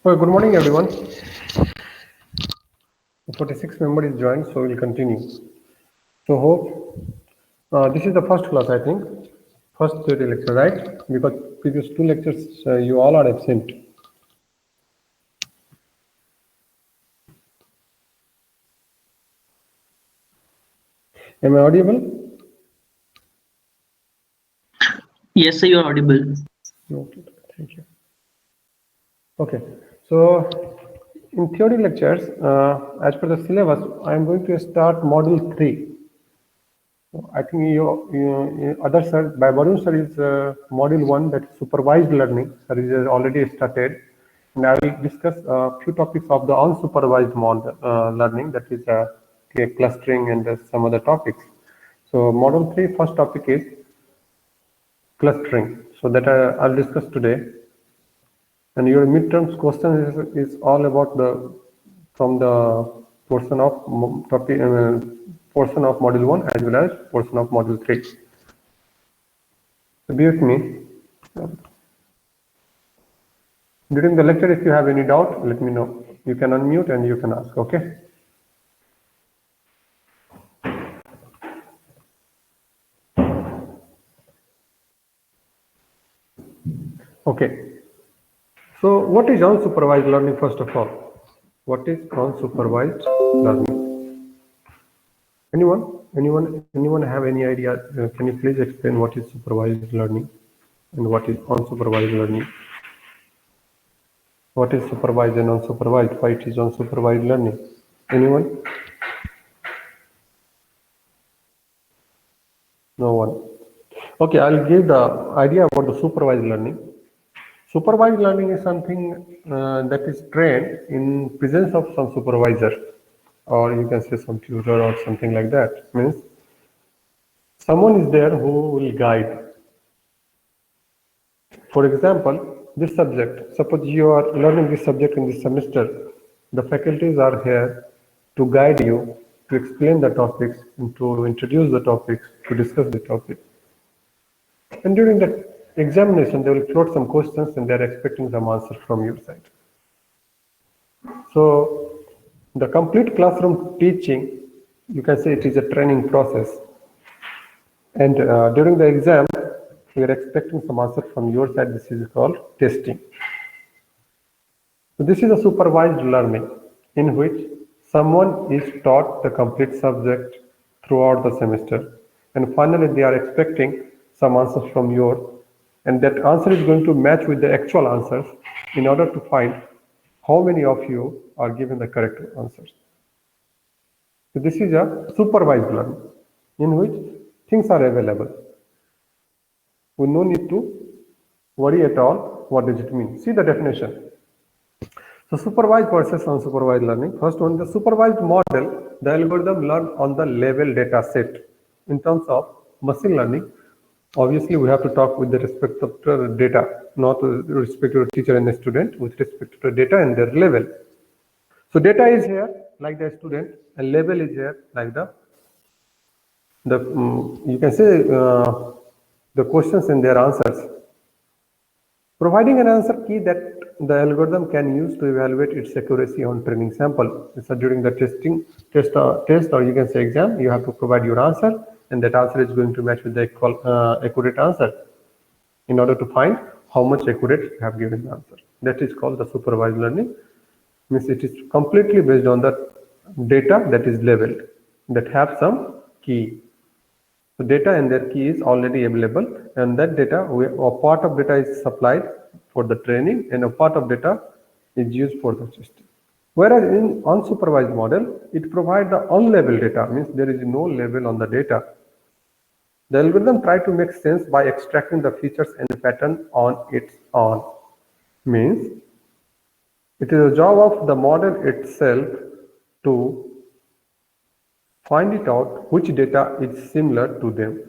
Well, good morning, everyone. 46 member is joined, so we'll continue. So hope this is the first class, I think, first theory lecture, right? Because previous two lectures you all are absent. Am I audible? Yes, sir, you are audible. Okay, thank you. Okay, so in theory lectures, as per the syllabus, I am going to start module 3. I think other sir, by Varun sir is module 1, that is supervised learning. Sir is already started. And I will discuss a few topics of the unsupervised learning, that is clustering and some other topics. So module 3, first topic is clustering. So that I'll discuss today. And your midterms question is all about from the portion of topic, portion of module 1 as well as portion of module 3. So be with me. During the lecture, if you have any doubt, let me know. You can unmute and you can ask, okay? Okay. So what is unsupervised learning, first of all? What is unsupervised learning? Anyone have any idea? Can you please explain what is supervised learning and what is unsupervised learning? What is supervised and unsupervised? Why it is unsupervised learning? Anyone? No one. Okay, I'll give the idea about the supervised learning. Supervised learning is something that is trained in presence of some supervisor, or you can say some tutor or something like that. Means someone is there who will guide. For example, this subject, suppose you are learning this subject in this semester, the faculties are here to guide you, to explain the topics, and to introduce the topics, to discuss the topic. And during the examination, they will float some questions and they're expecting some answers from your side. So the complete classroom teaching, you can say it is a training process. And during the exam, we are expecting some answer from your side. This is called testing. So this is a supervised learning in which someone is taught the complete subject throughout the semester. And finally, they are expecting some answers from your, and that answer is going to match with the actual answers in order to find how many of you are given the correct answers. So this is a supervised learning in which things are available. We no need to worry at all. What does it mean? See the definition. So supervised versus unsupervised learning. First one, the supervised model, the algorithm learn on the level data set. In terms of machine learning, obviously we have to talk with the respect of the data, not with respect to the teacher and the student, with respect to the data and their level. So data is here like the student, and level is here like the you can say the questions and their answers. Providing an answer key that the algorithm can use to evaluate its accuracy on training sample. So during the test, or you can say exam, you have to provide your answer, and that answer is going to match with the accurate answer in order to find how much accurate you have given the answer. That is called the supervised learning. Means it is completely based on the data that is labeled, that have some key. So data and their key is already available, and that data, a part of data is supplied for the training, and a part of data is used for the testing. Whereas in unsupervised model, it provides the unlabeled data, means there is no label on the data. The algorithm tries to make sense by extracting the features and pattern on its own. Means it is a job of the model itself to find it out which data is similar to them.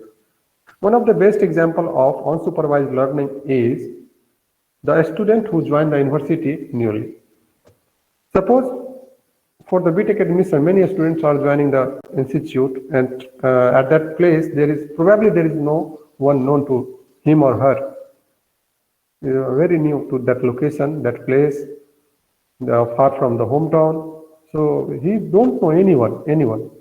One of the best example of unsupervised learning is the student who joined the university newly. Suppose for the BTech admission, many students are joining the institute, and at that place there is no one known to him or her. Very new to that location, that place, They are far from the hometown, so he don't know anyone.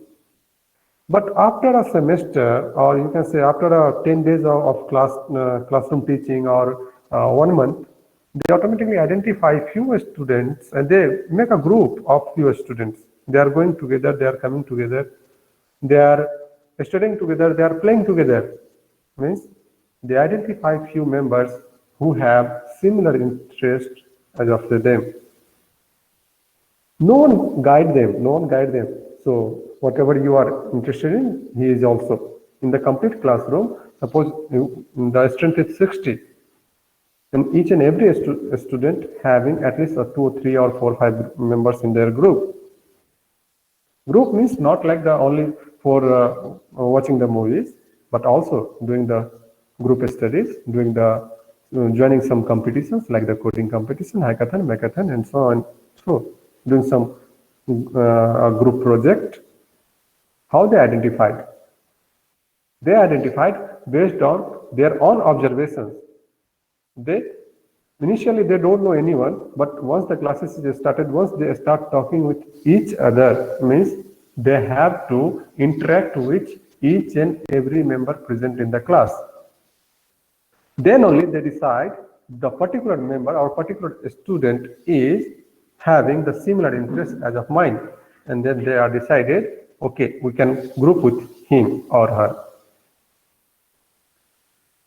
But after a semester, or you can say after 10 days of classroom teaching, or 1 month, they automatically identify few students and they make a group of few students. They are going together, they are coming together, they are studying together, they are playing together. Means they identify few members who have similar interest as of them. No one guide them. So whatever you are interested in, he is also in the complete classroom. Suppose the strength is 60, and each and every student having at least 2 or 3 or 4 or 5 members in their group. Group means not like the only for watching the movies, but also doing the group studies, doing the joining some competitions like the coding competition, hackathon, macathon, and so on. So doing some group project. How they identified? They identified based on their own observations. Initially they don't know anyone, but once the classes started, once they start talking with each other, means they have to interact with each and every member present in the class. Then only they decide the particular member or particular student is having the similar interest as of mine, and then they are decided, okay, we can group with him or her.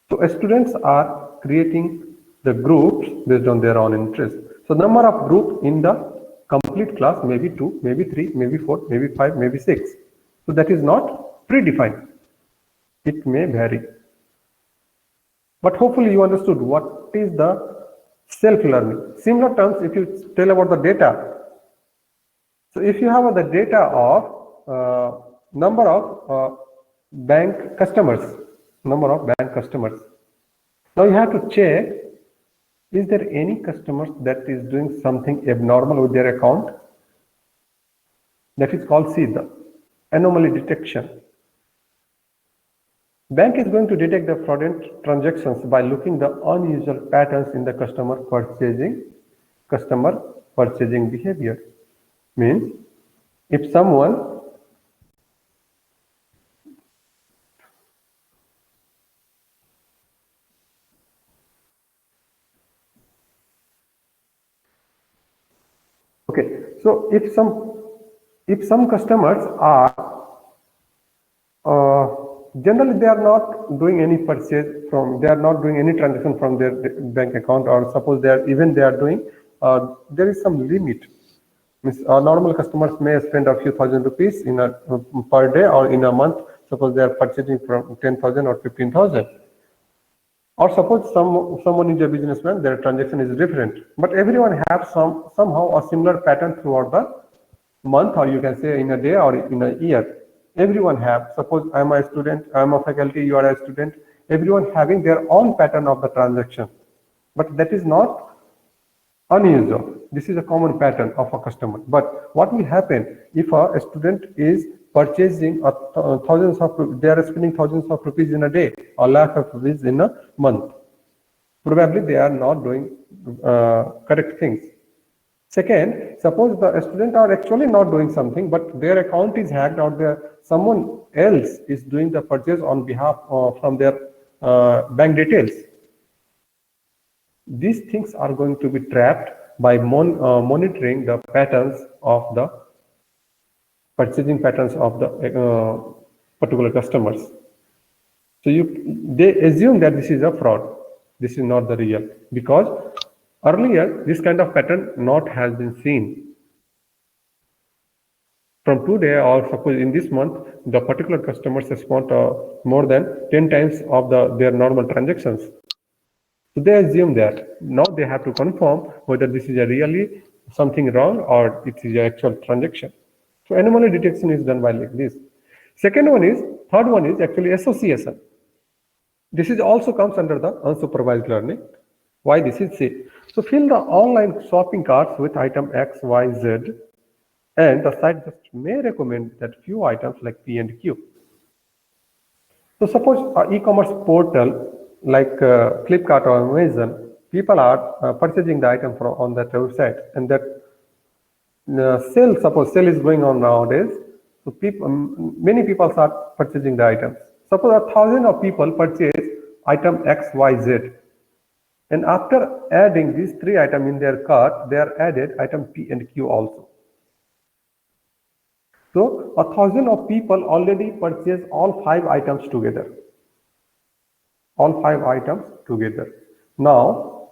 So students are creating the groups based on their own interest. So number of group in the complete class may be 2, maybe 3, maybe 4, maybe 5, maybe 6. So that is not predefined. It may vary. But hopefully you understood what is the self-learning. Similar terms, if you tell about the data. So if you have the data of number of bank customers, now you have to check, is there any customers that is doing something abnormal with their account? That is called the anomaly detection. Bank is going to detect the fraudulent transactions by looking the unusual patterns in the customer purchasing behavior. Means if someone so if some customers are generally they are not doing any purchase from, they are not doing any transaction from their bank account, or suppose they are doing, there is some limit. Means normal customers may spend a few thousand rupees in a per day or in a month. Suppose they are purchasing from 10,000 or 15,000. Or suppose someone is a businessman, their transaction is different, but everyone has somehow a similar pattern throughout the month, or you can say in a day or in a year. Everyone have. Suppose I am a student, I am a faculty, you are a student. Everyone having their own pattern of the transaction, but that is not unusual. This is a common pattern of a customer. But what will happen if a student is purchasing thousands of, they are spending thousands of rupees in a day or lakhs of rupees in a month? Probably they are not doing correct things. Second, suppose the student are actually not doing something, but their account is hacked, or someone else is doing the purchase on behalf from their bank details. These things are going to be trapped by monitoring the patterns of the purchasing patterns of the particular customers. So they assume that this is a fraud. This is not the real, because earlier this kind of pattern not has been seen. From today, or suppose in this month, the particular customers spent more than 10 times of their normal transactions. So they assume that. Now they have to confirm whether this is a really something wrong or it is an actual transaction. So anomaly detection is done by like this. Third one is actually association. This is also comes under the unsupervised learning. Why this is C. So fill the online shopping carts with item X, Y, Z, and the site just may recommend that few items like P and Q. So suppose an e-commerce portal like Flipkart or Amazon, people are purchasing the item from on that website, and that suppose sale is going on nowadays, so many people start purchasing the items. Suppose 1,000 of people purchase item X, Y, Z, and after adding these 3 items in their cart, they are added item P and Q also. So 1,000 of people already purchase all 5 items together. All 5 items together. Now,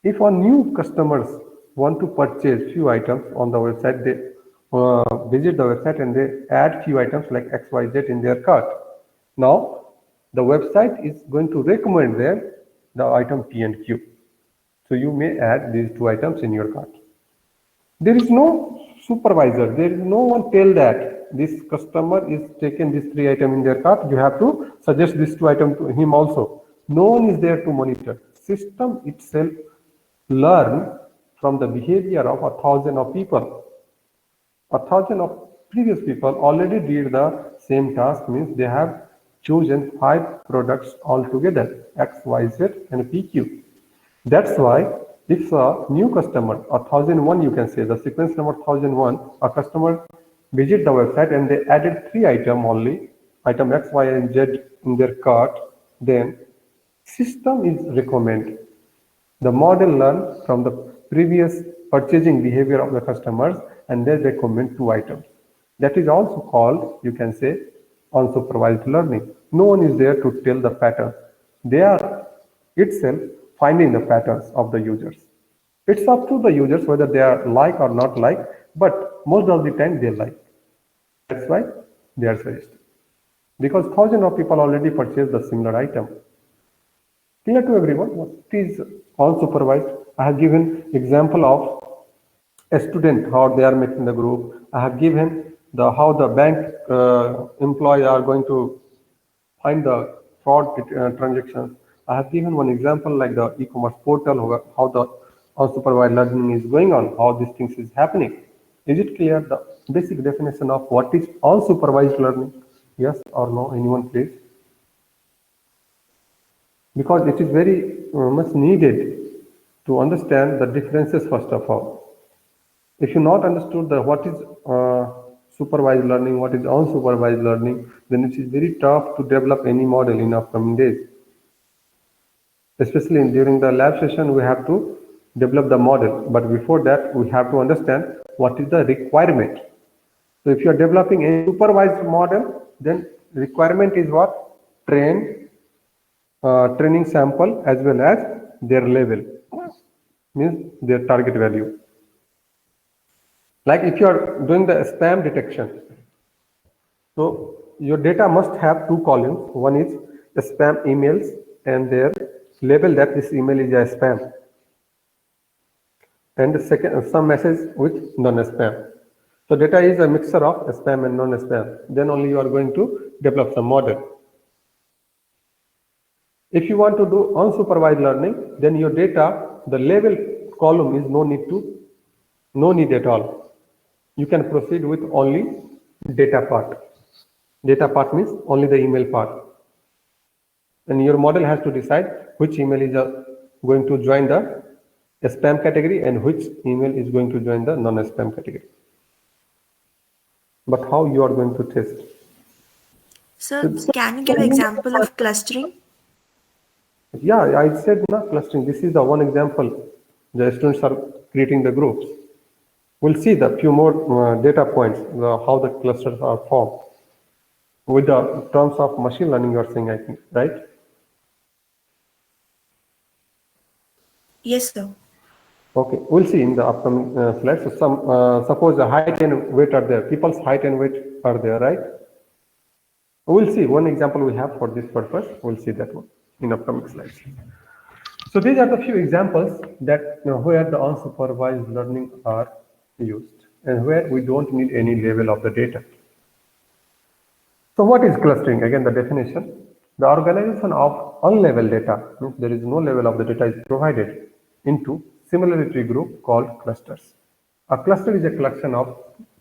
if a new customers want to purchase few items on the website, they visit the website and they add few items like X, Y, Z in their cart. Now, the website is going to recommend them the item P and Q. So you may add these 2 items in your cart. There is no supervisor. There is no one tell that this customer is taken these 3 items in their cart. You have to suggest these 2 items to him also. No one is there to monitor. System itself learn from the behavior of 1,000 of people. 1,000 of previous people already did the same task, means they have chosen 5 products altogether, X, Y, Z and PQ. That's why if a new customer, 1,001 you can say, the sequence number 1,001, a customer visit the website and they added 3 items only, item X, Y and Z in their cart, then system is recommend. The model learn from the previous purchasing behavior of the customers and they recommend 2 items. That is also called, you can say, unsupervised learning. No one is there to tell the pattern. They are itself finding the patterns of the users. It's up to the users whether they are like or not like, but most of the time they like. That's why they are suggested. Because 1,000 of people already purchased the similar item. Clear to everyone? What is unsupervised? I have given example of a student, how they are making the group. I have given how the bank employees are going to find the fraud transactions. I have given one example like the e-commerce portal, how the unsupervised learning is going on, how these things is happening. Is it clear the basic definition of what is unsupervised learning? Yes or no? Anyone please? Because it is very much needed to understand the differences first of all. If you not understood what is supervised learning, what is unsupervised learning, then it is very tough to develop any model in upcoming days. Especially during the lab session, we have to develop the model. But before that, we have to understand what is the requirement. So if you are developing a supervised model, then requirement is what? Training sample as well as their level, means their target value. Like if you are doing the spam detection, so your data must have 2 columns. One is the spam emails and their label that this email is a spam, and the second some message with non-spam. So data is a mixture of spam and non-spam. Then only you are going to develop some model. If you want to do unsupervised learning, then your data, the label column is no need at all. You can proceed with only data part. Data part means only the email part. And your model has to decide which email is going to join the spam category and which email is going to join the non-spam category. But how you are going to test? Sir, can you give example of clustering? Yeah, I said not clustering. This is the one example. The students are creating the groups. We'll see the few more data points, how the clusters are formed. With the terms of machine learning, you are saying, I think, right? Yes, sir. Okay, we'll see in the upcoming slides. So suppose the height and weight are there. People's height and weight are there, right? We'll see one example we have for this purpose. We'll see that one in upcoming slides. So these are the few examples that where the unsupervised learning are used and where we don't need any level of the data. So what is clustering? Again, the definition. The organization of unlabeled data, means there is no level of the data is provided, into similarity group called clusters. A cluster is a collection of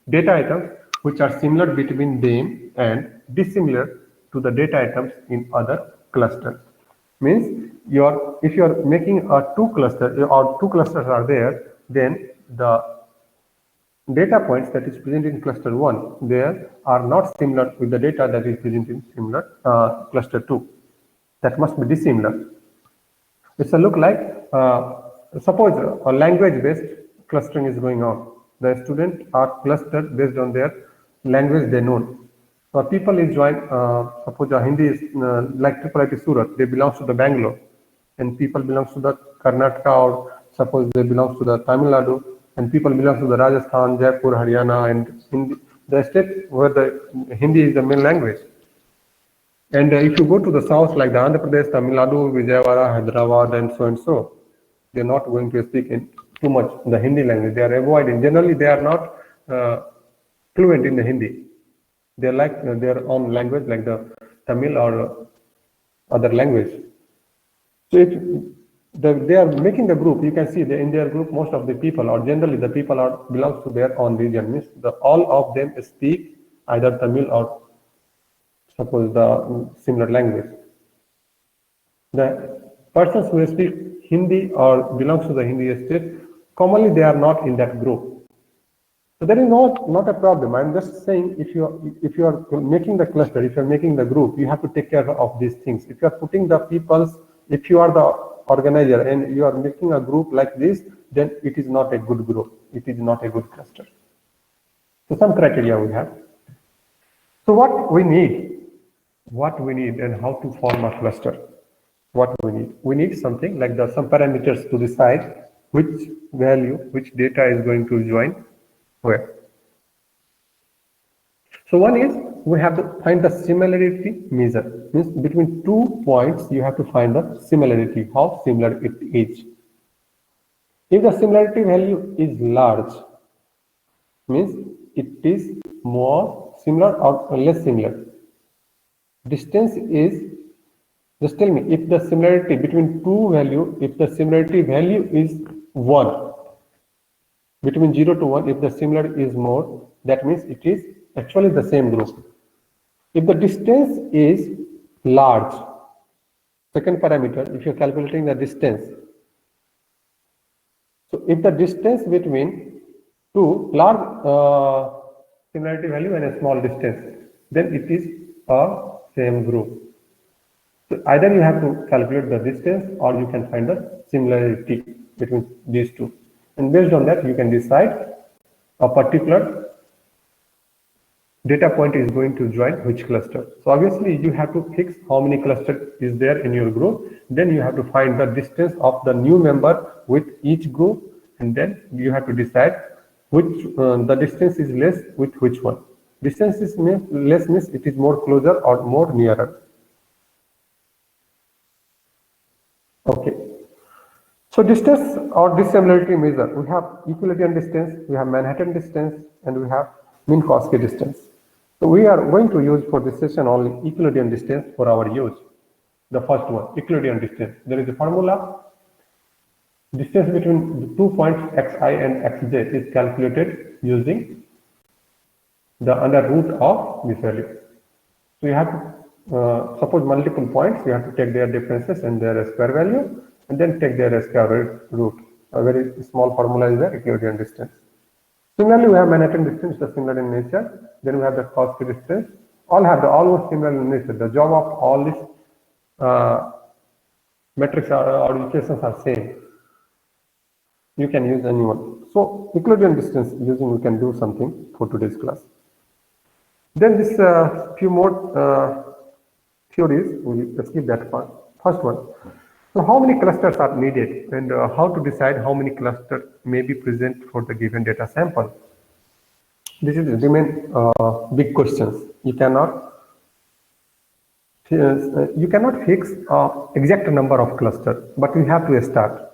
data items which are similar between them and dissimilar to the data items in other clusters. Means if you are making a 2 cluster or 2 clusters are there, then the data points that is present in cluster 1 there are not similar with the data that is present in similar cluster 2. That must be dissimilar. It's a look like suppose a language-based clustering is going on. The students are clustered based on their language they know. So people is join. Suppose Hindi is like IIIT Surat. They belongs to the Bangalore, and people belongs to the Karnataka, or suppose they belongs to the Tamil Nadu, and people belongs to the Rajasthan, Jaipur, Haryana, and Hindi, the state where the Hindi is the main language. And if you go to the south, like the Andhra Pradesh, Tamil Nadu, Vijayawada, Hyderabad, and so, they're not going to speak in too much the Hindi language. They are avoiding. Generally, they are not fluent in the Hindi. They like their own language, like the Tamil or other language. So if they are making the group, you can see that in their group, most of the people, or generally the people are belongs to their own region. Means all of them speak either Tamil or suppose the similar language. The persons who speak Hindi or belongs to the Hindi state, commonly they are not in that group. So there is not a problem. I'm just saying if you are making the cluster, if you are making the group, you have to take care of these things. If you are putting the peoples, if you are the organizer and you are making a group like this, then it is not a good group. It is not a good cluster. So some criteria we have. So what we need and how to form a cluster. What we need something like some parameters to decide which value, which data is going to join where. So one is we have to find the similarity measure. Means between 2 points you have to find the similarity, how similar it is. If the similarity value is large, means it is more similar or less similar. Distance is, just tell me, if the similarity between two value, if the similarity value is 1, between 0 to 1, if the similarity is more, that means it is actually the same group. If the distance is large, second parameter, if you're calculating the distance, so if the distance between two large similarity value and a small distance, then it is a same group. So either you have to calculate the distance or you can find the similarity between these two. And based on that, you can decide a particular data point is going to join which cluster. So obviously you have to fix how many clusters is there in your group. Then you have to find the distance of the new member with each group. And then you have to decide which the distance is less with which one. Distance is less means it is more closer or more nearer. Okay. So distance or dissimilarity measure, we have Euclidean distance, we have Manhattan distance, and we have Minkowski distance. So we are going to use for this session only Euclidean distance for our use. The first one, Euclidean distance. There is a formula. Distance between the 2 points xi and xj is calculated using the under root of this value. So you have to suppose multiple points, you have to take their differences and their square value, and then take their square root. A very small formula is the Euclidean distance. Similarly, we have Manhattan distance, the similar in nature. Then we have the Minkowski distance. All have the almost similar in nature. The job of all these metrics or equations are same. You can use any one. So Euclidean distance using we can do something for today's class. Then this few more theories. We'll skip that part. First one. So how many clusters are needed and how to decide how many clusters may be present for the given data sample? This is remain big questions. You cannot fix exact number of clusters, but you have to start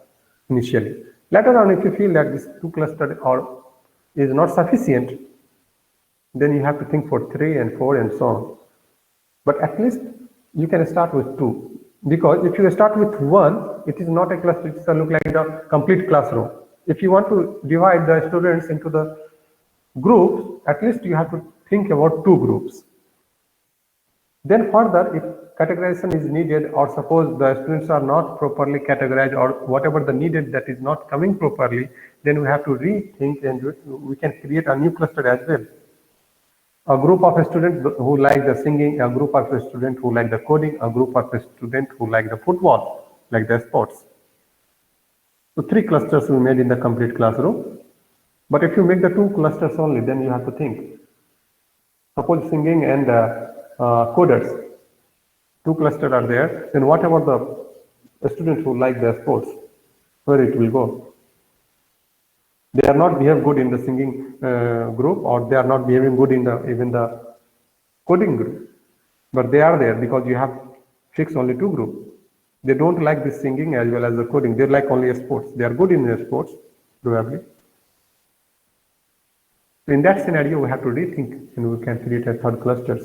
initially. Later on, if you feel that this 2 clusters is not sufficient, then you have to think for 3 and 4 and so on. But at least you can start with 2. Because if you start with 1, it is not a cluster, it will look like a complete classroom. If you want to divide the students into the groups, at least you have to think about 2 groups. Then further, if categorization is needed, or suppose the students are not properly categorized, or whatever the needed that is not coming properly, then we have to rethink and we can create a new cluster as well. A group of students who like the singing, a group of students who like the coding, a group of students who like the football, like the sports. So 3 clusters we made in the complete classroom. But if you make the 2 clusters only, then you have to think. Suppose singing and coders, 2 clusters are there, then what about the students who like the sports? Where it will go? They are not behave good in the singing group, or they are not behaving good in the even the coding group. But they are there because you have fixed only 2 groups. They don't like the singing as well as the coding. They like only sports. They are good in the sports, probably. So in that scenario, we have to rethink and we can create a 3rd clusters.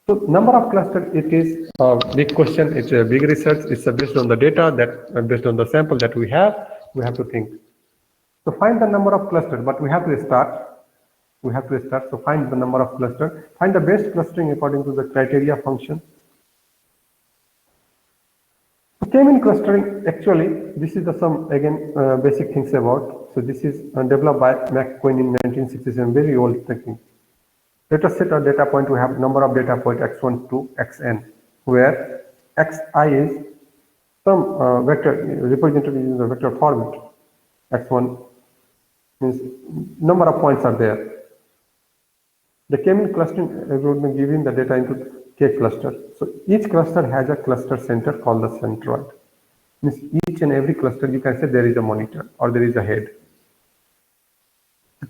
So number of clusters, it is a big question. It's a big research. It's based on the data that based on the sample that we have to think. So find the number of clusters, but we have to start. So find the number of clusters. Find the best clustering according to the criteria function. So K-mean clustering, actually, this is the some again basic things about. So this is developed by McQueen in 1967, very old technique. Let us set a data point. We have number of data point x1 to xn, where xi is some vector represented in the vector format. X1 means number of points are there. The K-mean clustering algorithm giving the data into K cluster. So each cluster has a cluster center called the centroid. Means each and every cluster, you can say there is a monitor or there is a head.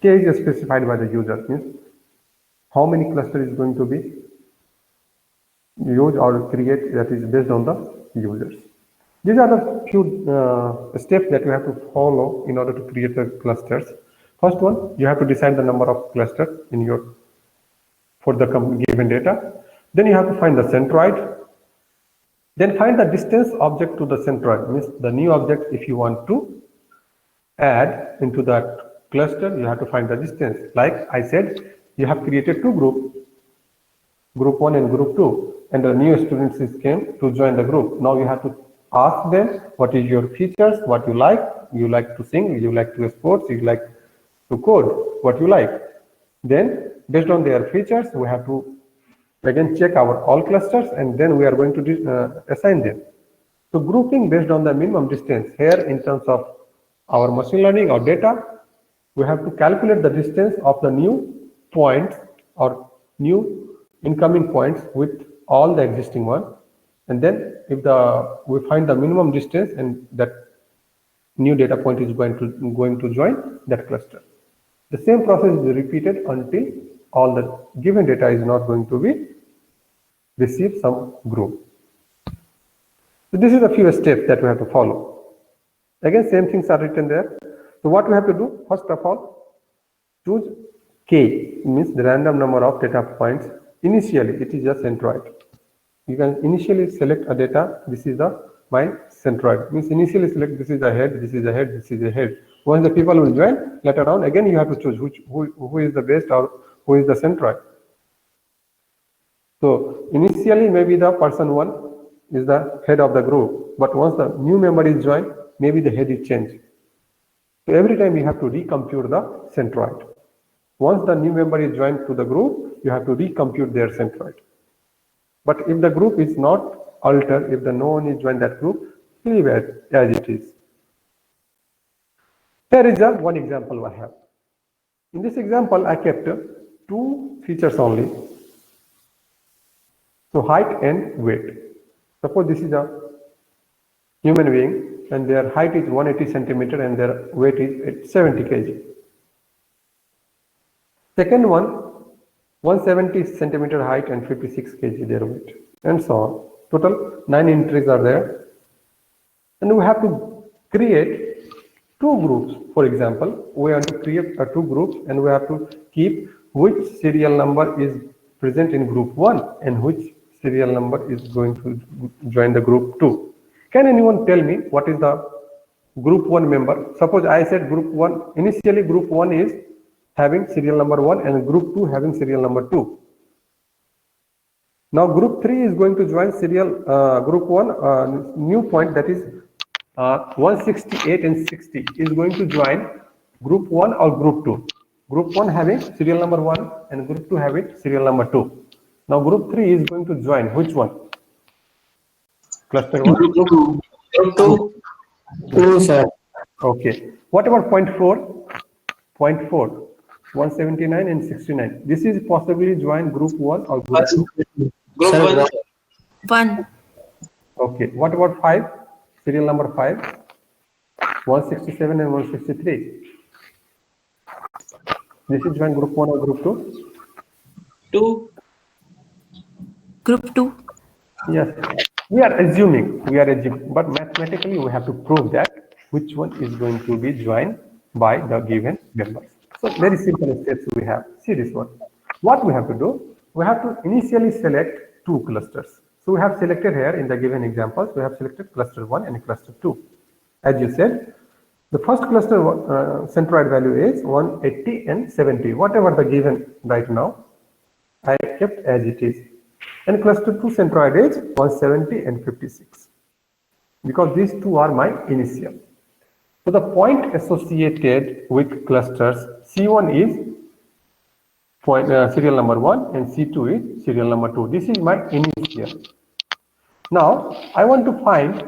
K is specified by the user. Means how many cluster is going to be used or create, that is based on the users. These are the few steps that you have to follow in order to create the clusters. First one, you have to decide the number of clusters in your for the given data. Then you have to find the centroid. Then find the distance object to the centroid. Means the new object, if you want to add into that cluster, you have to find the distance. Like I said, you have created 2 groups, group 1 and group 2, and the new students came to join the group. Now you have to ask them what is your features, what you like to sing, you like to sports, you like to code, what you like. Then based on their features, we have to again check our all clusters, and then we are going to assign them. So grouping based on the minimum distance. Here in terms of our machine learning or data, we have to calculate the distance of the new points or new incoming points with all the existing one. And then if we find the minimum distance, and that new data point is going to join that cluster. The same process is repeated until all the given data is not going to be receive some group. So this is a few steps that we have to follow. Again, same things are written there. So what we have to do, first of all, choose K, means the random number of data points. Initially, it is just centroid. You can initially select a data. This is my centroid. Means initially select this is a head, this is a head, this is a head. Once the people will join, later on again you have to choose who is the best or who is the centroid. So initially maybe the person 1 is the head of the group, but once the new member is joined, maybe the head is changed. So every time you have to recompute the centroid. Once the new member is joined to the group, you have to recompute their centroid. But if the group is not altered, if no one is joined that group, leave it as it is. Here is one example I have. In this example, I kept 2 features only. So height and weight. Suppose this is a human being and their height is 180 centimeter and their weight is 70 kg. Second one, 170 centimeter height and 56 kg their weight, and so on. Total 9 entries are there. And we have to create 2 groups. For example, we have to create 2 groups and we have to keep which serial number is present in group 1 and which serial number is going to join the group 2. Can anyone tell me what is the group 1 member? Suppose I said group 1, initially group 1 is having serial number 1 and group 2 having serial number 2. Now group 3 is going to join serial group 1 new point, that is 168 and 60 is going to join group 1 or group 2. Group 1 having serial number 1 and group 2 having serial number 2. Now group 3 is going to join which one? Cluster 1? Group 2. Group 2. 2, sir. Okay. What about point 4? Point 4, 179 and 69. This is possibly join group 1 or group 2. Group Sir, 1. 1. Okay. What about 5? Serial number 5, 167 and 163. This is join group 1 or group 2? 2. Group 2. Yes. We are assuming, but mathematically we have to prove that which one is going to be joined by the given members. So very simple steps we have. See this one. What we have to do? We have to initially select 2 clusters. So we have selected here in the given examples, we have selected cluster 1 and cluster 2. As you said, the first cluster centroid value is 180 and 70. Whatever the given right now, I kept as it is. And cluster 2 centroid is 170 and 56. Because these two are my initial. So the point associated with clusters C1 is point, serial number 1 and C2 is serial number 2. This is my initial. Now I want to find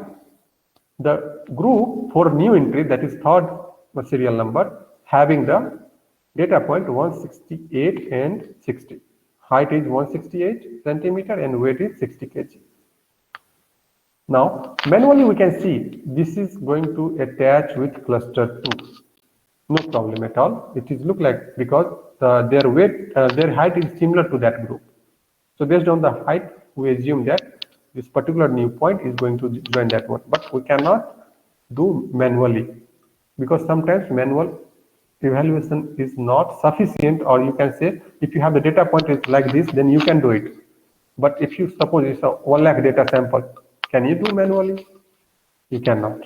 the group for new entry, that is third serial number, having the data point 168 and 60. Height is 168 centimeter and weight is 60 kg. Now manually we can see this is going to attach with cluster 2. No problem at all. It is look like because their weight, their height is similar to that group. So based on the height, we assume that this particular new point is going to join that one. But we cannot do manually because sometimes manual evaluation is not sufficient, or you can say if you have the data point is like this, then you can do it. But if you suppose it's a 1 lakh data sample, can you do manually? You cannot.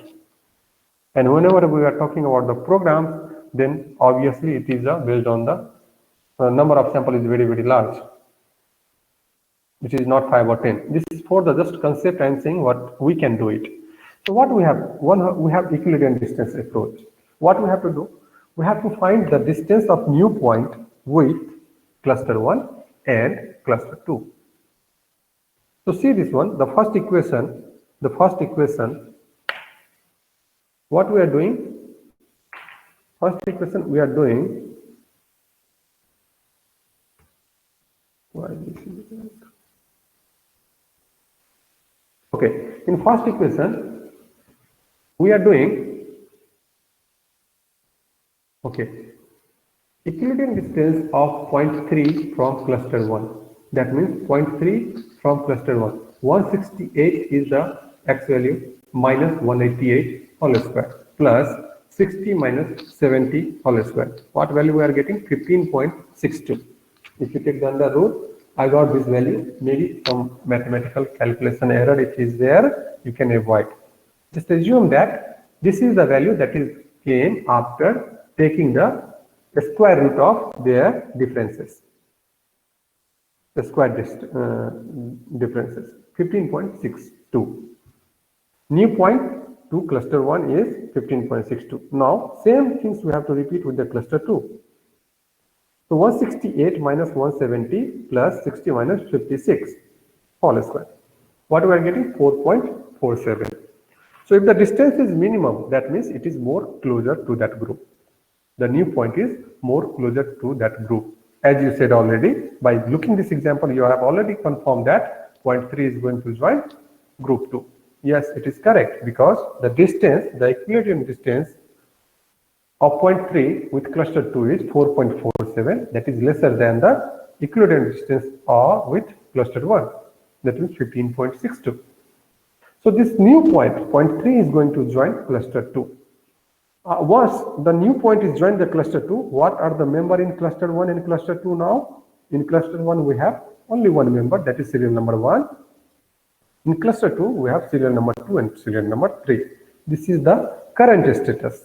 And whenever we are talking about the programs, then obviously it is based on the number of sample is very, very large, which is not 5 or 10. This is for the just concept. I am saying what we can do it. So what we have, we have Euclidean distance approach. What we have to do? We have to find the distance of new point with cluster 1 and cluster 2. So see this one, the first equation, what we are doing? First equation we are doing, why this is like, okay, in first equation we are doing, okay, Euclidean distance of 0.3 from cluster 1. That means 0.3 from cluster 1. 168 is the x value minus 188 whole square plus 60 minus 70 whole square. What value we are getting? 15.62. If you take the under root, I got this value. Maybe some mathematical calculation error if is there, you can avoid. Just assume that this is the value that is came after taking the square root of their differences. The square differences, 15.62. New point to cluster 1 is 15.62. Now, same things we have to repeat with the cluster 2. So 168 minus 170 plus 60 minus 56 whole square. What we are getting? 4.47. So if the distance is minimum, that means it is more closer to that group. The new point is more closer to that group. As you said already, by looking this example, you have already confirmed that 0.3 is going to join group 2. Yes, it is correct because the distance, the Euclidean distance of 0.3 with cluster 2 is 4.47. That is lesser than the Euclidean distance with cluster 1. That is 15.62. So this new point, 0.3 is going to join cluster 2. Once the new point is joined the cluster 2, what are the member in cluster 1 and cluster 2 now? In cluster 1 we have only one member, that is serial number 1. In cluster 2 we have serial number 2 and serial number 3. This is the current status.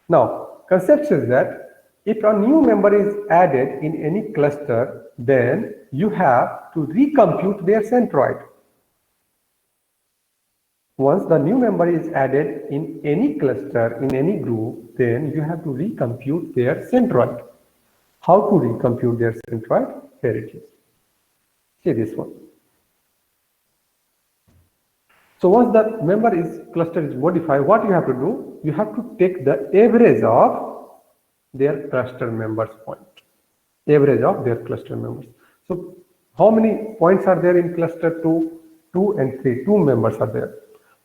Now concept says that if a new member is added in any cluster, then you have to recompute their centroid. Once the new member is added in any cluster, in any group, then you have to recompute their centroid. How to recompute their centroid? Here it is. See this one. So once the cluster is modified, what you have to do? You have to take the average of their cluster members point. Average of their cluster members. So how many points are there in cluster 2? 2 and 3. 2 members are there.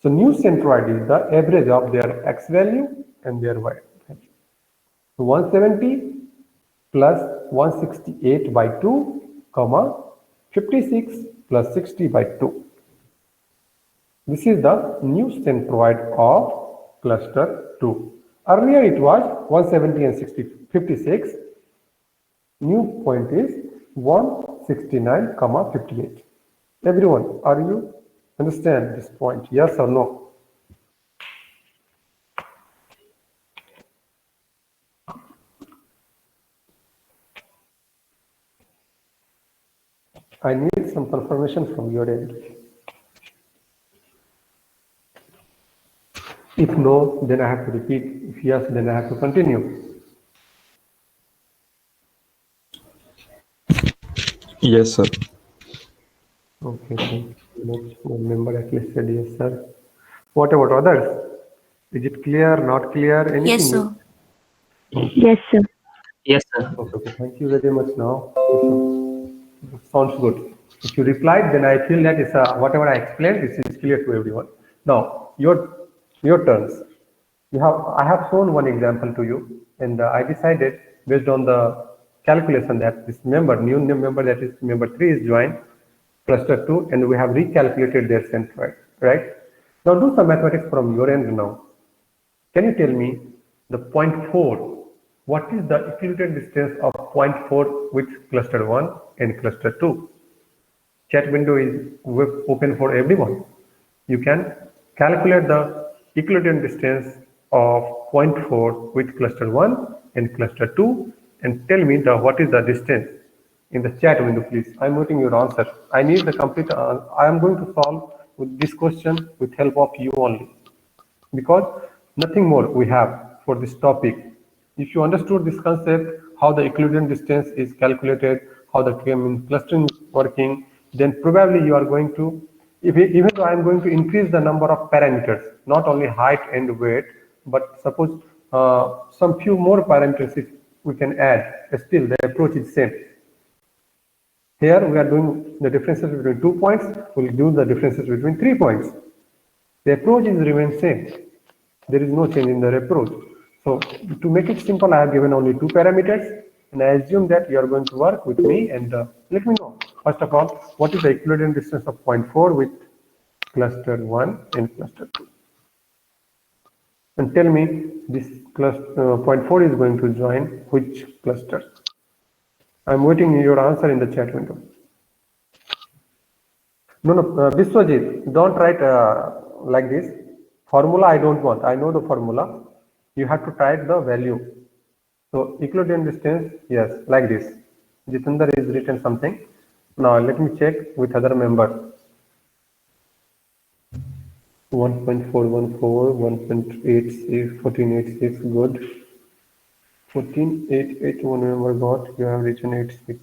So new centroid is the average of their x value and their y value. So 170 plus 168 by 2, comma 56 plus 60 by 2. This is the new centroid of cluster 2. Earlier it was 170 and 56. New point is 169, comma 58. Everyone, are you understand this point? Yes or no? I need some confirmation from your end. If no, then I have to repeat. If yes, then I have to continue. Yes, sir. Okay, thank you. One member at least said yes, sir. What about others? Is it clear, not clear? Anything? Yes, sir. Yes, sir. Yes, sir. Okay, thank you very much now. Sounds good. If you replied, then I feel that it's whatever I explained, this is clear to everyone. Now, your turns. I have shown one example to you, and I decided based on the calculation that this new member, that is member 3, is joined cluster 2, and we have recalculated their centroid, right? Now do some mathematics from your end now. Can you tell me the point 4? What is the equilibrium distance of point 4 with cluster 1 and cluster 2? Chat window is open for everyone. You can calculate the equilibrium distance of point 4 with cluster 1 and cluster 2 and tell me what is the distance in the chat window, please. I'm waiting your answer. I need the complete. I am going to solve with this question with help of you only, because nothing more we have for this topic. If you understood this concept, how the equilibrium distance is calculated, how the clustering is working, then probably you are going to, even though I am going to increase the number of parameters, not only height and weight, but suppose some few more parameters if we can add, still the approach is same. Here we are doing the differences between 2 points, we'll do the differences between 3 points. The approach is remain same. There is no change in the approach. So to make it simple, I have given only 2 parameters, and I assume that you are going to work with me and let me know. First of all, what is the equilibrium distance of point 4 with cluster 1 and cluster 2? And tell me this point 4 is going to join which cluster? I'm waiting your answer in the chat window. No, Biswajit, don't write like this. Formula I don't want. I know the formula. You have to type the value. So equilibrium distance, yes, like this. Jitendra is written something. Now let me check with other member. 1.414, 1.86, 1486, good. 14.88, one member got, you have written 86.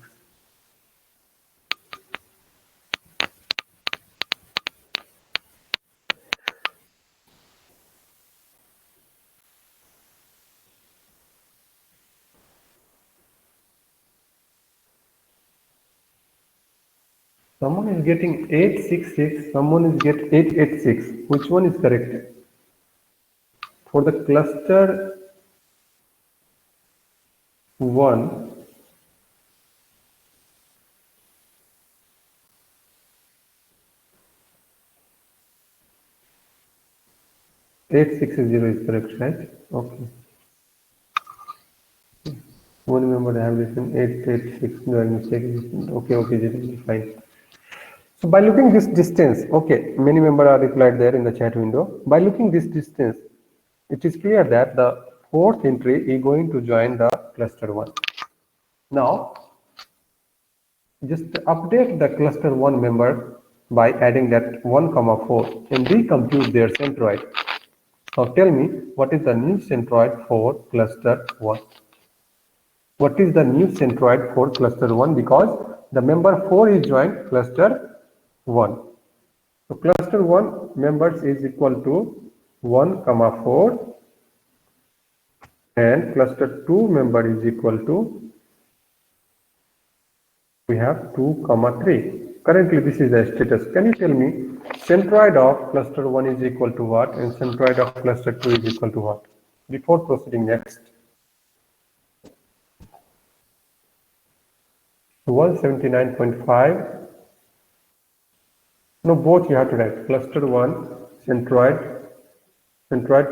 Someone is getting 866, someone is getting 886. Which one is correct? For the cluster 1, Eight 660 is correct, right? Okay. One member I have written 886. No mistake. Okay, fine. So by looking this distance, okay, many members are replied there in the chat window. By looking this distance, it is clear that the 4th entry is going to join the cluster 1. Now, just update the cluster 1 member by adding that 1 comma 4 and recompute their centroid. Now tell me, what is the new centroid for cluster 1? What is the new centroid for cluster 1? Because the member 4 is joined cluster 1. So cluster 1 members is equal to 1 comma 4 and cluster 2 member is equal to, we have 2 comma 3. Currently this is the status. Can you tell me centroid of cluster 1 is equal to what and centroid of cluster 2 is equal to what? Before proceeding next. 179.5. No, both you have to write. Cluster 1 centroid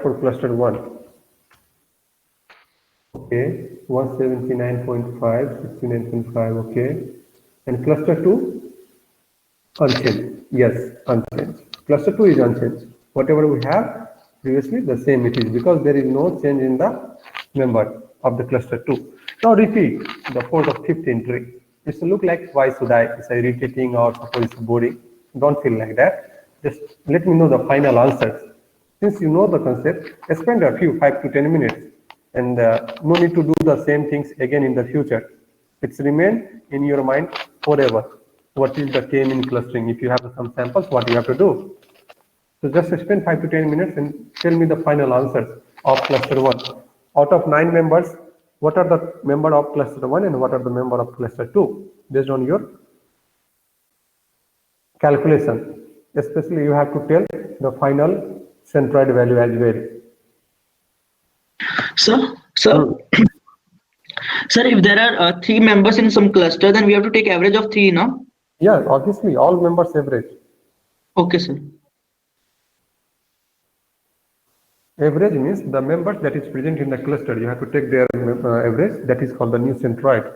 for cluster 1. Okay, 179.5, 69.5, okay. And cluster 2, unchanged. Yes, unchanged. Cluster 2 is unchanged. Whatever we have previously, the same it is, because there is no change in the member of the cluster 2. Now repeat the 4th or 5th entry. It's look like, why should I? Is I irritating or suppose it's boring? Don't feel like that. Just let me know the final answers. Since you know the concept, spend a few 5 to 10 minutes and no need to do the same things again in the future. It's remain in your mind forever. What is the k-mean clustering? If you have some samples, what you have to do? So just spend 5 to 10 minutes and tell me the final answers of cluster 1. Out of 9 members, what are the member of cluster 1 and what are the member of cluster 2 based on your calculation. Especially you have to tell the final centroid value as well. Sir, sir, if there are 3 members in some cluster, then we have to take average of 3, no? Yeah, obviously all members average. Okay, sir. Average means the members that is present in the cluster, you have to take their average. That is called the new centroid.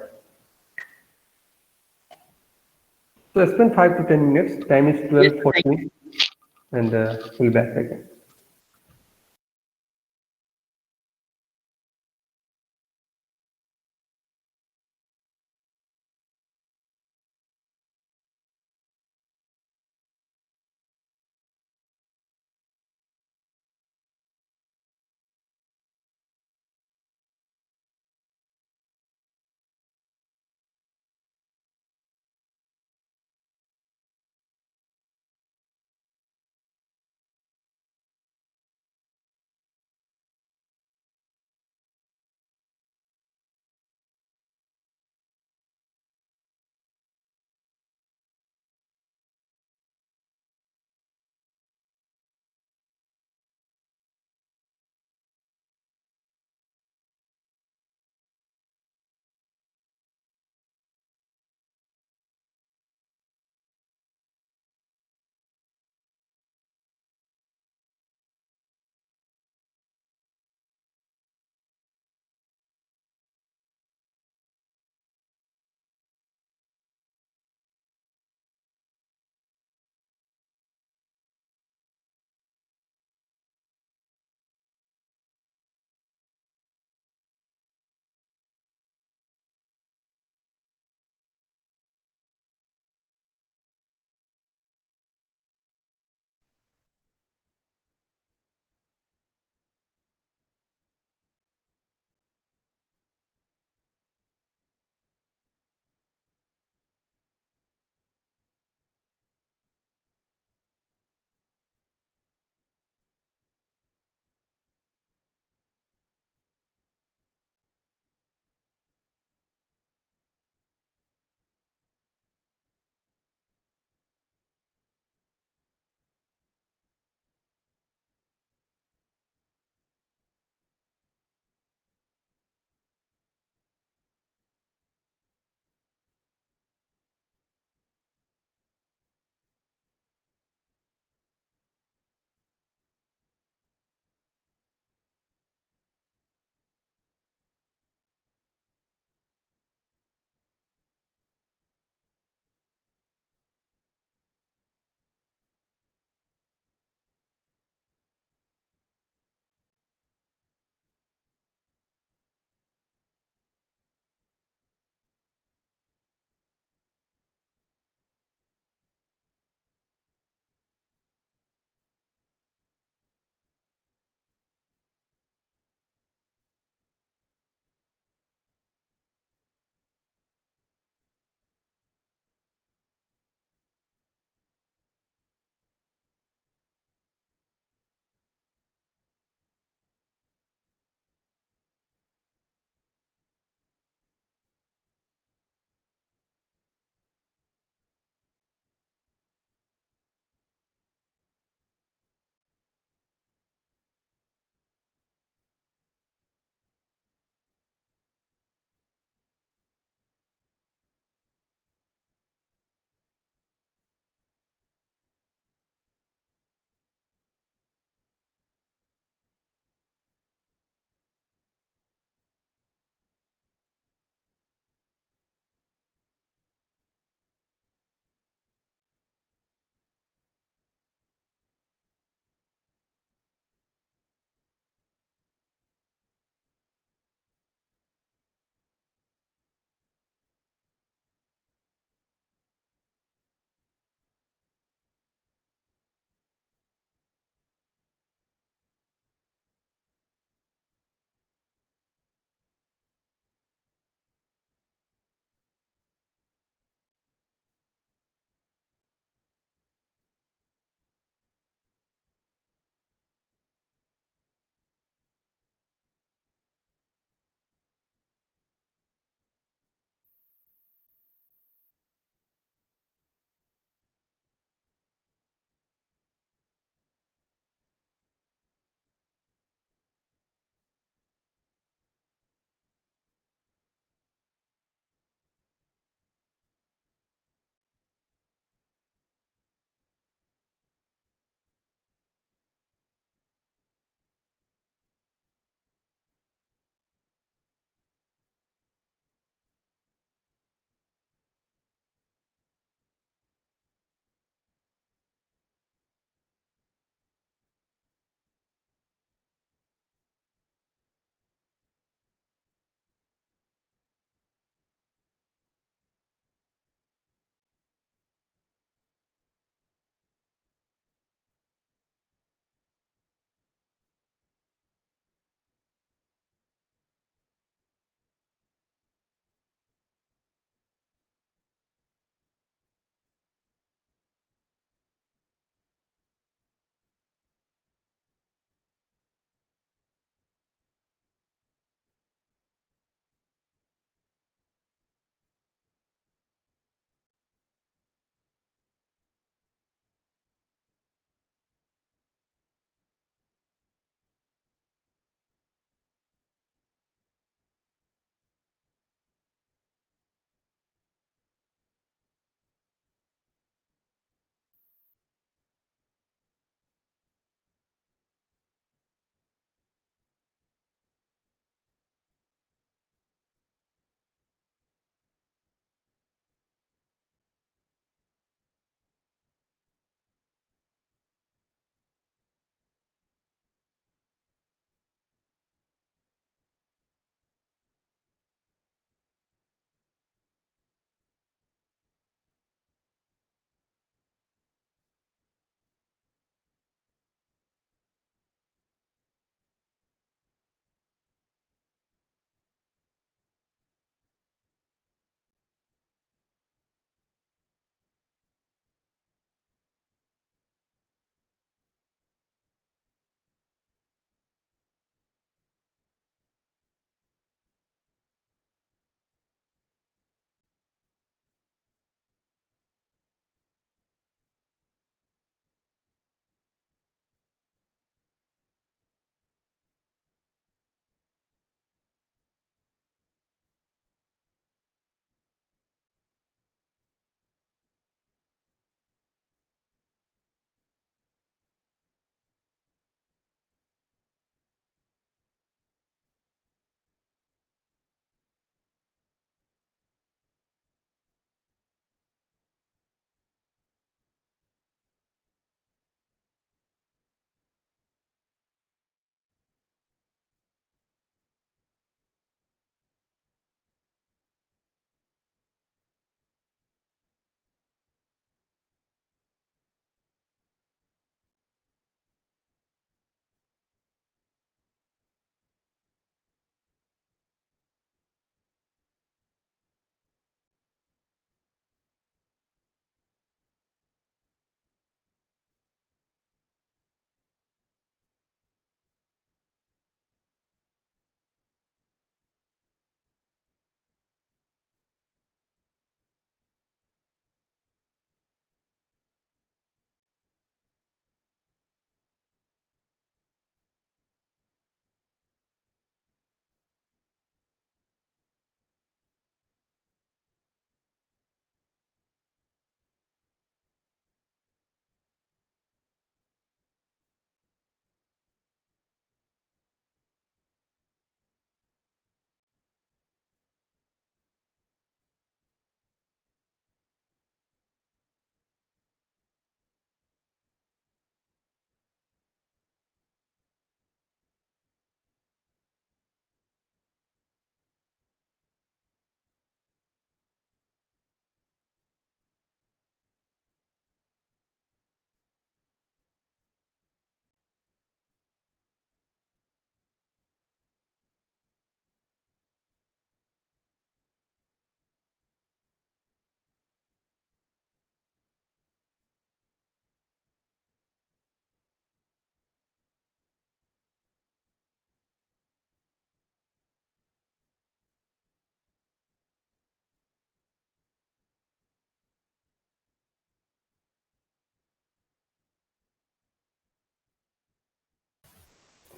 So spend 5 to 10 minutes. Time is 12:14, and we'll be back again.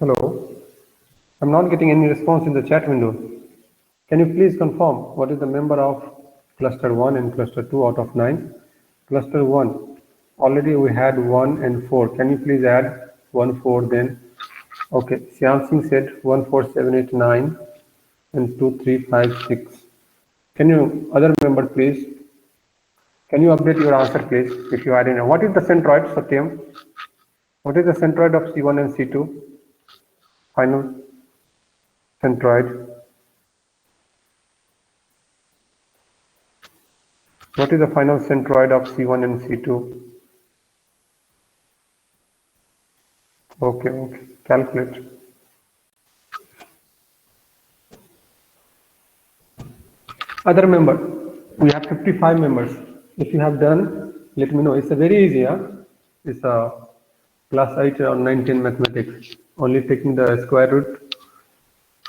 Hello. I'm not getting any response in the chat window. Can you please confirm what is the member of cluster 1 and cluster 2 out of 9? Cluster 1, already we had 1 and 4. Can you please add 1, 4 then? Okay, Shyam Singh said 1, 4, 7, 8, 9 and 2, 3, 5, 6. Can you, other member please, can you update your answer please if you are in? What is the centroid, Satyam? What is the centroid of C1 and C2? Final centroid. What is the final centroid of C1 and C2? Okay, calculate. Other member, we have 55 members. If you have done, let me know. It's a very easy, huh? It's a class 8 or 19 mathematics, only taking the square root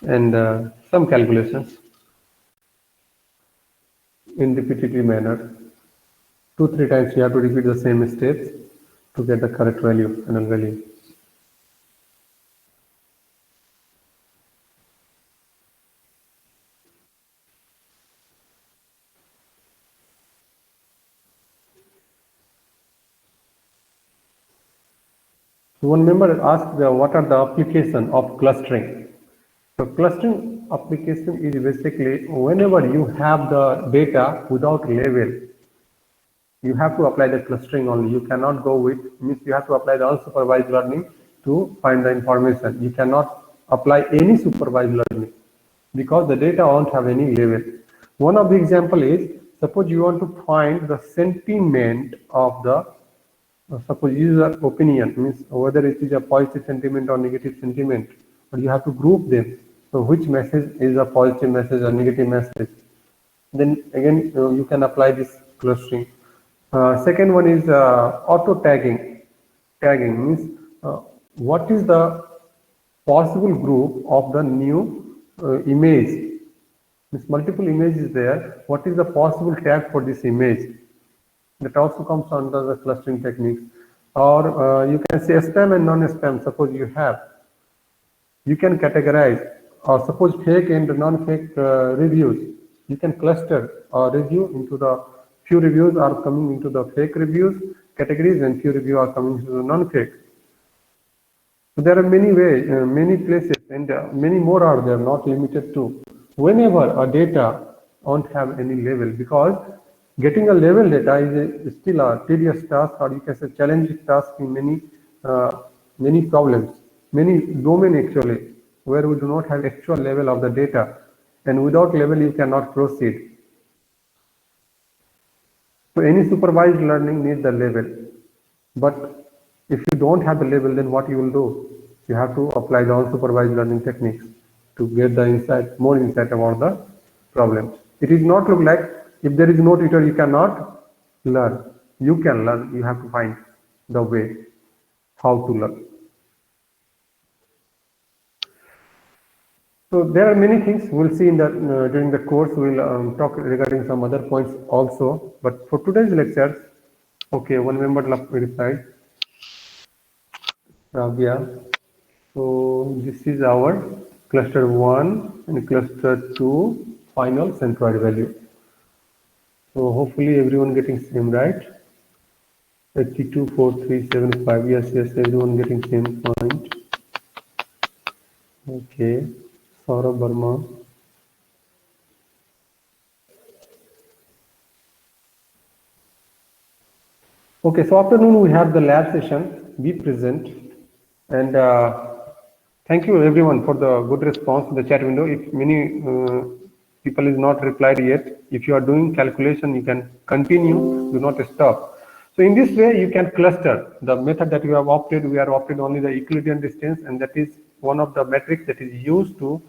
and some calculations in repetitive manner. 2-3 times you have to repeat the same steps to get the correct value, final value. One member asked what are the application of clustering. So clustering application is basically whenever you have the data without label, you have to apply the clustering only. You cannot go with, means you have to apply the unsupervised learning to find the information. You cannot apply any supervised learning because the data won't have any label. One of the example is, suppose you want to find the sentiment of the suppose user opinion, means whether it is a positive sentiment or negative sentiment, but you have to group them. So which message is a positive message or negative message? Then again, you can apply this clustering. Second one is auto tagging. Tagging means what is the possible group of the new image? Means multiple images there. What is the possible tag for this image? That also comes under the clustering techniques. Or you can say spam and non-spam. Suppose you have, you can categorize, or suppose fake and non-fake reviews. You can cluster a review into the few reviews are coming into the fake reviews categories and few reviews are coming into the non-fake. So there are many ways, many places, and many more are there, not limited to. Whenever a data won't have any label, because getting a label data is still a tedious task, or you can say challenging task in many problems, many domain actually, where we do not have actual level of the data, and without level you cannot proceed. So any supervised learning needs the level, but if you don't have the level, then what you will do? You have to apply the unsupervised learning techniques to get the insight, more insight about the problems. It is not look like if there is no tutor you cannot learn. You can learn. You have to find the way how to learn. So there are many things we'll see in the during the course. We'll talk regarding some other points also. But for today's lectures, okay, one member replied, Rabia. So this is our cluster 1 and cluster 2 final centroid value. So hopefully everyone getting same, right? 824375. Yes, everyone getting same point. Okay. Saurabh Burma. Okay, so afternoon we have the lab session. Be present, and thank you everyone for the good response in the chat window. If many people is not replied yet, if you are doing calculation, you can continue. Do not stop. So in this way, you can cluster. The method that we have opted, we are opted only the Euclidean distance, and that is one of the metrics that is used to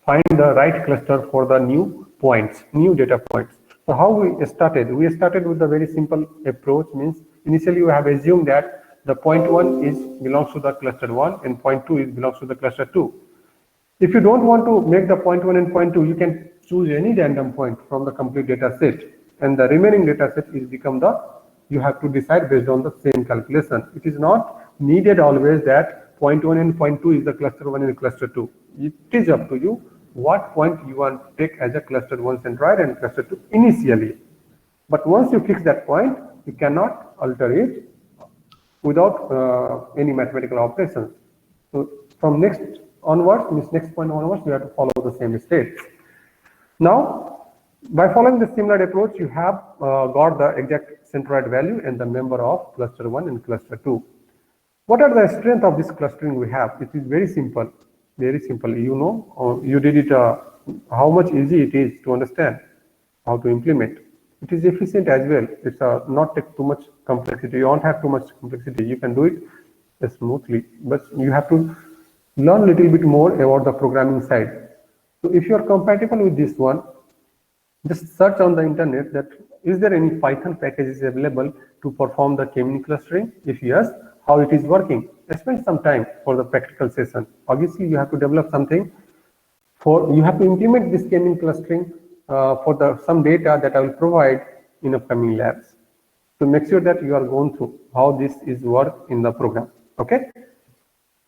find the right cluster for the new points, new data points. So how we started? We started with a very simple approach. Means initially we have assumed that the point 1 belongs to the cluster 1 and point 2 belongs to the cluster 2. If you don't want to make the point 1 and point 2, you can choose any random point from the complete data set, and the remaining data set is become the, you have to decide based on the same calculation. It is not needed always that point 1 and point 2 is the cluster 1 and cluster 2. It is up to you what point you want to take as a cluster 1 centroid and cluster 2 initially. But once you fix that point, you cannot alter it without any mathematical operations. So from next point onwards, you have to follow the same steps. Now, by following the similar approach, you have got the exact centroid value and the member of cluster 1 and cluster 2. What are the strength of this clustering we have? It is very simple, very simple. You know, you did it, how much easy it is to understand, how to implement. It is efficient as well. It's not take too much complexity. You don't have too much complexity. You can do it smoothly, but you have to learn a little bit more about the programming side. So if you are compatible with this one, just search on the internet that is there any Python packages available to perform the k-mean clustering? If yes, how it is working? Spend some time for the practical session. Obviously, you have to develop something you have to implement this k-mean clustering for some data that I will provide in upcoming labs. So make sure that you are going through how this is work in the program. Okay.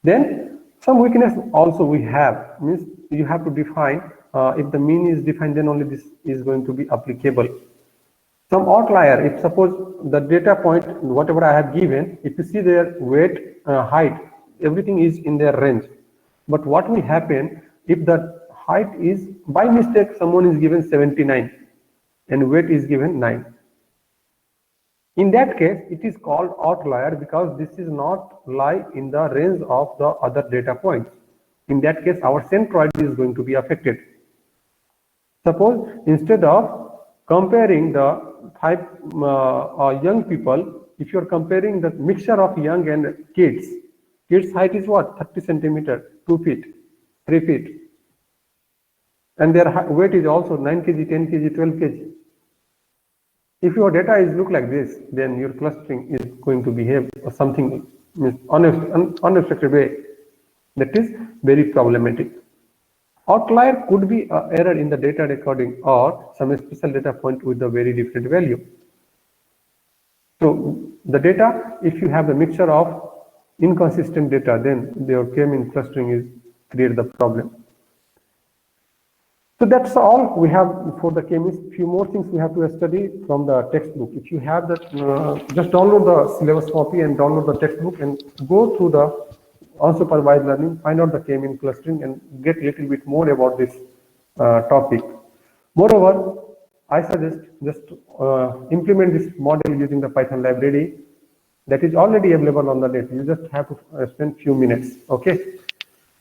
Then some weakness also we have means you have to define if the mean is defined, then only this is going to be applicable. Some outlier, if suppose the data point, whatever I have given, if you see their weight, height, everything is in their range. But what will happen if the height is, by mistake, someone is given 79 and weight is given 9. In that case, it is called outlier because this is not lie in the range of the other data points. In that case, our centroid is going to be affected. Suppose instead of comparing the young people, if you are comparing the mixture of young and kids height is what? 30 centimeter, 2 feet, 3 feet. And their weight is also 9 kg, 10 kg, 12 kg. If your data is look like this, then your clustering is going to behave or something unexpected way. That is very problematic. Outlier could be an error in the data recording or some special data point with a very different value. So the data, if you have a mixture of inconsistent data, then your k-mean clustering is create the problem. So that's all we have for the k-means. Few more things we have to study from the textbook. If you have that, just download the syllabus copy and download the textbook and go through the unsupervised learning, find out the k-mean clustering and get a little bit more about this topic. Moreover, I suggest just implement this model using the Python library that is already available on the net. You just have to spend few minutes. Okay.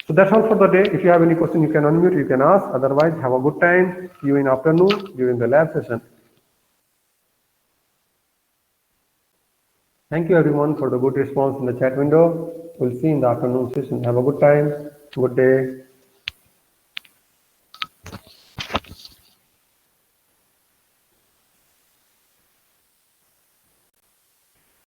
So that's all for the day. If you have any question, you can unmute, you can ask. Otherwise, have a good time. See you in afternoon during the lab session. Thank you everyone for the good response in the chat window. We'll see you in the afternoon session. Have a good time. Good day.